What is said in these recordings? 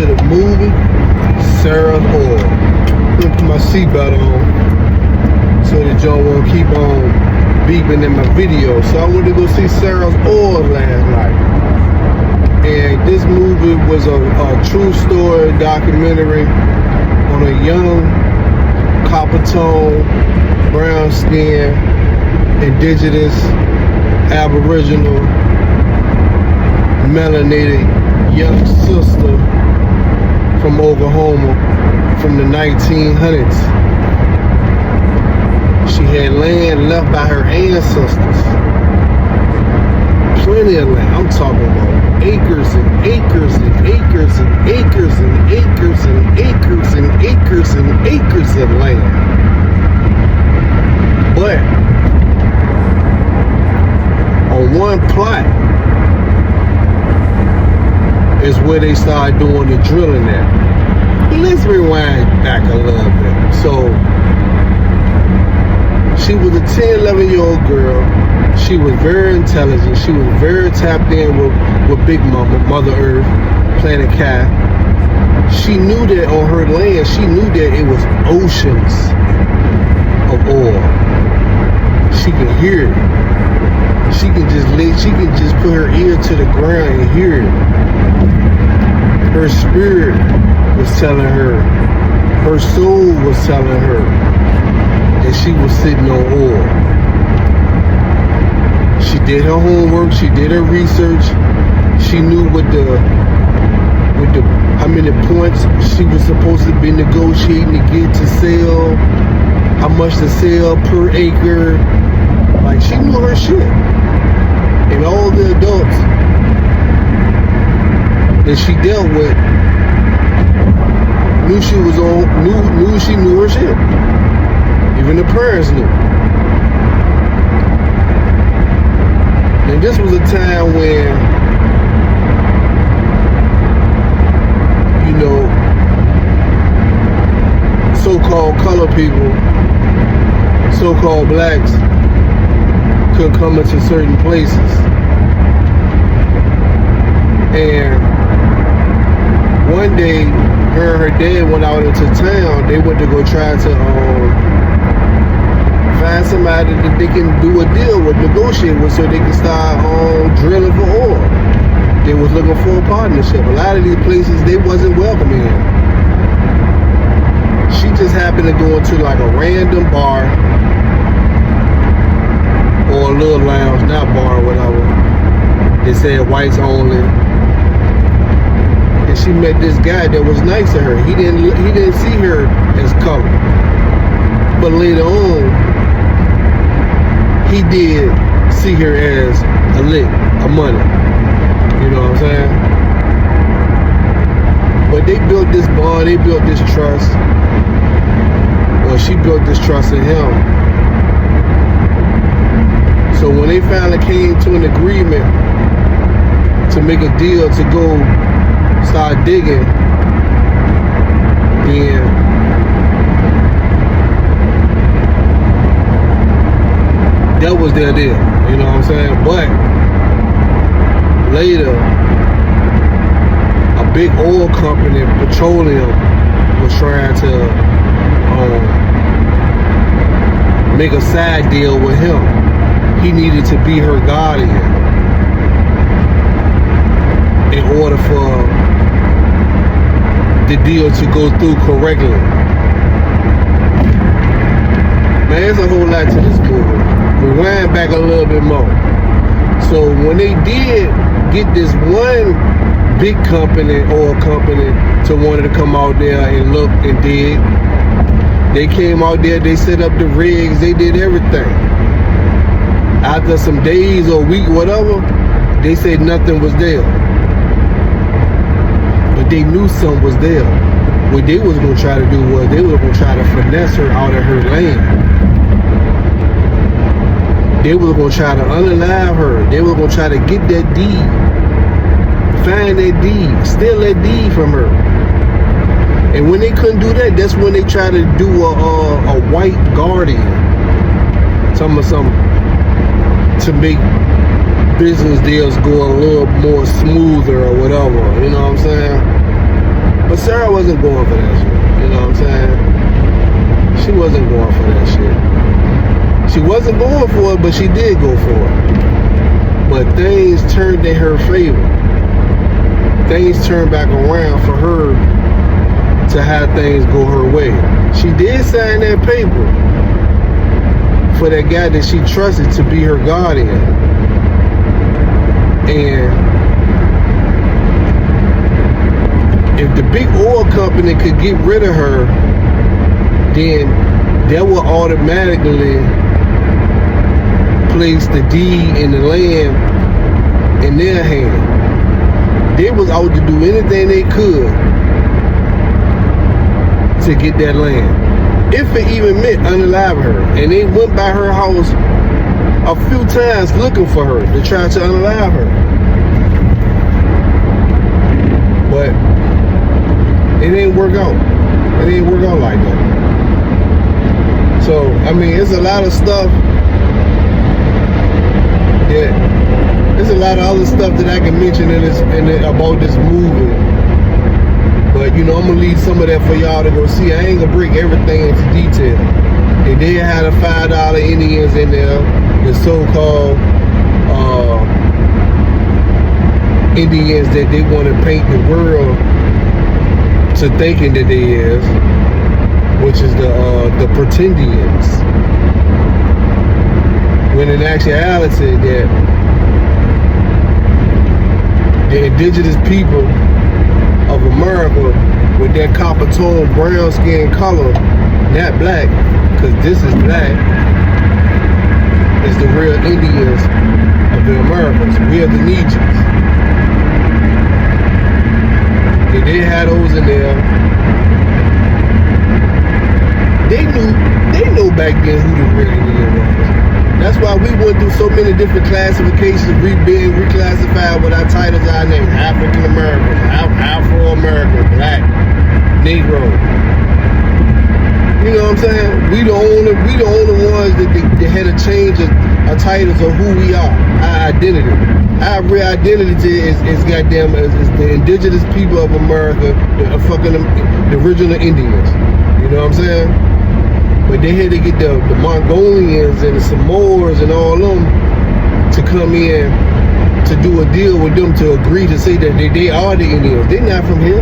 to the movie Sarah's Oil. I'm gonna put my seatbelt on so that y'all won't keep on beeping in my video. So I went to go see Sarah's Oil last night. And this movie was a true story documentary on a young, copper tone, brown skin, indigenous, aboriginal, melanated young sister from Oklahoma from the 1900s. She had land left by her ancestors. Plenty of land. I'm talking about acres and acres and acres and acres and acres and acres and acres and acres of land. But on one plot is where they started doing the drilling at. Let's rewind back a little bit. So she was a 10, 11-year-old girl. She was very intelligent. She was very tapped in with Big Mama, Mother Earth, Planet Cat. She knew that on her land, she knew that it was oceans of oil. She could hear it. She can just put her ear to the ground and hear it. Her spirit was telling her, her soul was telling her that she was sitting on oil. She did her homework, she did her research, she knew how many points she was supposed to be negotiating to get to sell, how much to sell per acre. Like, she knew her shit. And all the adults that she dealt with knew she knew her shit. Even the parents knew. And this was a time when, you know, so-called colored people, so-called blacks, could come into certain places. And one day, her and her dad went out into town. They went to go try to find somebody that they can do a deal with, negotiate with, so they can start drilling for oil. They was looking for a partnership. A lot of these places, they wasn't welcoming him. She just happened to go into like a random bar or a little lounge, not bar, whatever. They said whites only. And she met this guy that was nice to her. He didn't see her as colored. But later on, he did see her as a lick, a money. You know what I'm saying? But they built this bond, they built this trust. Well, she built this trust in him. So when they finally came to an agreement to make a deal to go start digging, then that was their deal, you know what I'm saying? But later, a big oil company, petroleum, was trying to make a side deal with him. He needed to be her guardian in order for the deal to go through correctly. Man, there's a whole lot to this movie. Rewind back a little bit more. So when they did get this one big company, oil company, to wanted to come out there and look and dig, they came out there, they set up the rigs, they did everything. After some days or week, whatever, they said nothing was there. But they knew something was there. What they was gonna try to do was they were gonna try to finesse her out of her land. They were gonna try to unalive her. They were gonna try to get that deed, find that deed, steal that deed from her. And when they couldn't do that, that's when they tried to do a white guardian, something to make business deals go a little more smoother or whatever. You know what I'm saying? wasn't going for that shit. You know what I'm saying? She wasn't going for that shit. She wasn't going for it, but she did go for it. But things turned in her favor. Things turned back around for her to have things go her way. She did sign that paper for that guy that she trusted to be her guardian. And if the big oil company could get rid of her, then that would automatically place the deed in the land in their hand. They was out to do anything they could to get that land. If it even meant unalive her. And they went by her house a few times looking for her to try to unalive her. But it didn't work out. It didn't work out like that. So, I mean, it's a lot of stuff that, there's a lot of other stuff that I can mention about this movie. But, you know, I'm going to leave some of that for y'all to go see. I ain't going to break everything into detail. They did have the $5 Indians in there, the so-called Indians that they want to paint the world to thinking that they is, which is the Pretendians. When in actuality that the indigenous people of America with that copper tone brown skin color, not black, because this is black, is the real Indians of the Americas. We are the Negroes. They had those in there. They knew back then who the real Indian was. That's why we went through so many different classifications, being reclassified with our titles, our names: African American, Afro American, Black, Negro. You know what I'm saying? We the only ones that had to change our titles of who we are, our identity. Our real identity is goddamn is the indigenous people of America, the original Indians. You know what I'm saying? But they had to get the Mongolians and the Samoans and all them to come in to do a deal with them to agree to say that they are the Indians. They're not from here.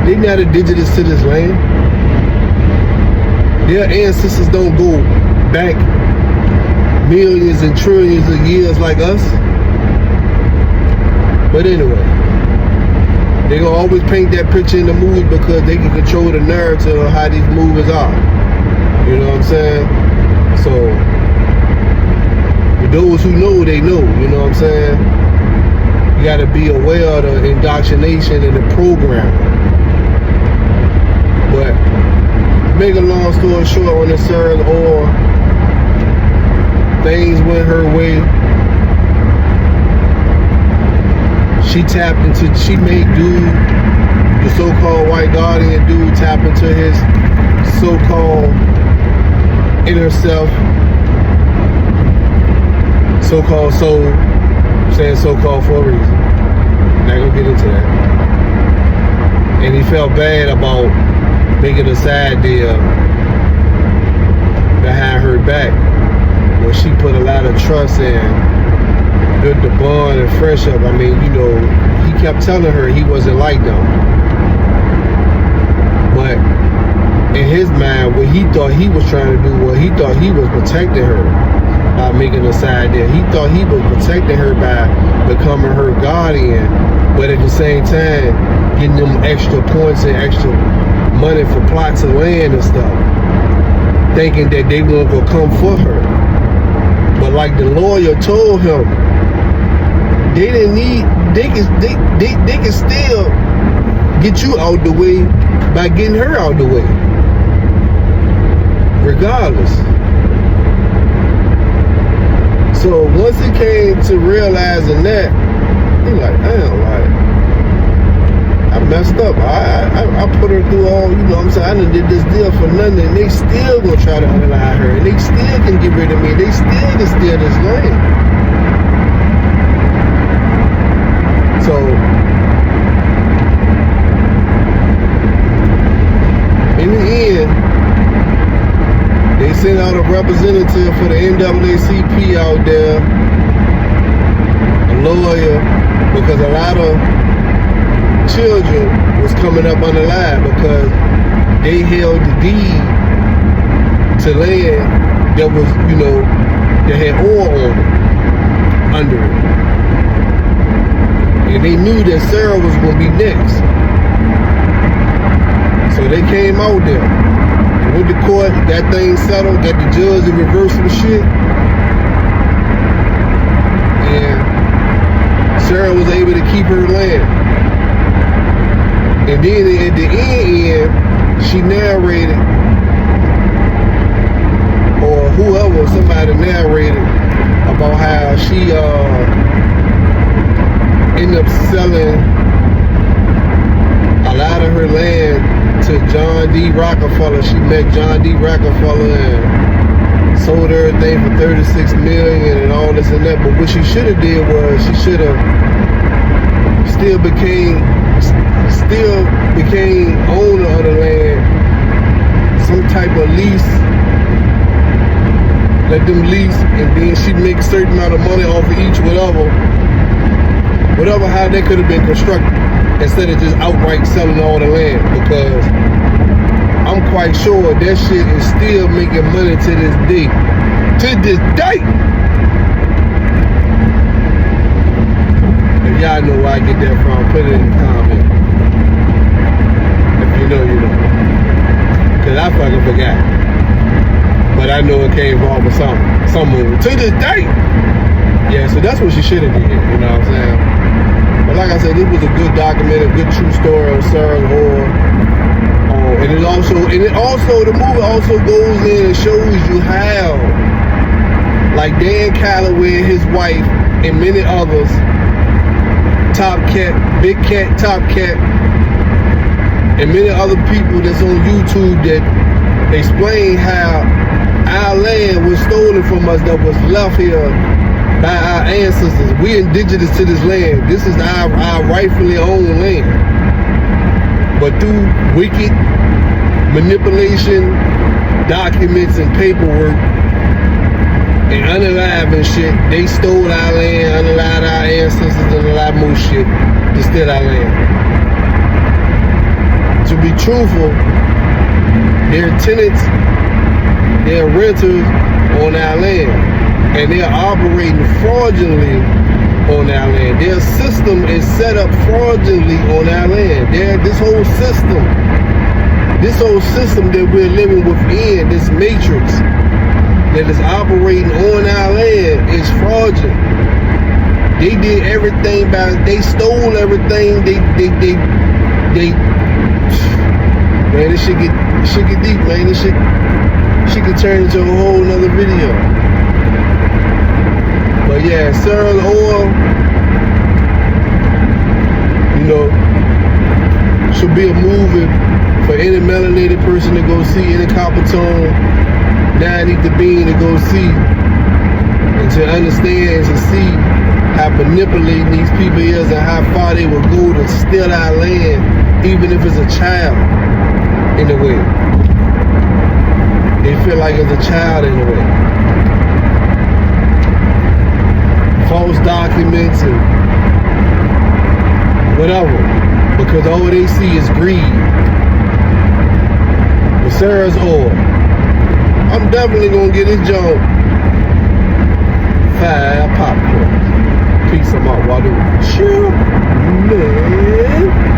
They're not indigenous to this land. Their ancestors don't go back millions and trillions of years like us. But anyway, they gonna always paint that picture in the movie because they can control the narrative of how these movies are. You know what I'm saying? So, for those who know, they know. You know what I'm saying? You gotta be aware of the indoctrination and the programming. But, make a long story short, on the Sarah's or things went her way. She made dude, the so-called white guardian dude, tap into his so-called inner self, so-called soul. I'm saying so-called for a reason. Not gonna get into that. And he felt bad about making a side deal behind her back, where she put a lot of trust in, built the bond and friendship. I mean, you know, he kept telling her he wasn't like them. But in his mind, what he thought he was trying to do was he thought he was protecting her by making a side deal. He thought he was protecting her by becoming her guardian, but at the same time, getting them extra points and extra money for plots of land and stuff, thinking that they weren't gonna come for her. But like the lawyer told him, they didn't need. They can still get you out the way by getting her out the way, regardless. So once he came to realizing that, he like, damn, like, I messed up. I put her through all, you know what I'm saying? I done did this deal for nothing, and they still gonna try to unalive her, and they still can get rid of me. They still can steal this land. So representative for the NAACP out there, a lawyer, because a lot of children was coming up unalive because they held the deed to land that was, you know, that had oil on it, under it. And they knew that Sarah was going to be next. So they came out there. And went to court, got things settled, got the judge to reverse some shit. And Sarah was able to keep her land. And then at the end, she narrated, or whoever, somebody narrated about how she ended up selling a lot of her land to John D. Rockefeller. She met John D. Rockefeller and sold everything for $36 million and all this and that. But what she should have did was she should have still became owner of the land, some type of lease. Let them lease, and then she make a certain amount of money off of each whatever how that could have been constructed, instead of just outright selling all the land, because I'm quite sure that shit is still making money to this day. To this day! If y'all know where I get that from, put it in the comment. If you know, you know. Cause I fucking forgot. But I know it came from some movie. To this day! Yeah, so that's what she should have did, you know what I'm saying? But like I said, this was a good document, a good true story of Sarah's Oil. And the movie also goes in and shows you how, like Dan Calloway and his wife and many others, Top Cat, Big Cat, Top Cat, and many other people that's on YouTube that explain how our land was stolen from us, that was left here by our ancestors. We indigenous to this land. This is our rightfully owned land. But through wicked manipulation, documents and paperwork, and unalive and shit, they stole our land, unalived our ancestors, and a lot more shit to steal our land. To be truthful, they're tenants, they're renters on our land. And they're operating fraudulently on our land. Their system is set up fraudulently on our land. This whole system that we're living within, this matrix that is operating on our land, is fraudulent. They did everything they stole everything. Man, this shit get deep, man. This shit could turn into a whole nother video. But yeah, Sarah's Oil, you know, should be a movie for any melanated person to go see, any copper tone, non-eat the bean to go see, and to understand and see how manipulating these people is and how far they will go to steal our land, even if it's a child, in a way. They feel like it's a child in a way. False documents and whatever, because all they see is greed. But Sarah's Oil, I'm definitely gonna get this junk 5 popcorn. Peace, I'm out, Wadu. Sure, man.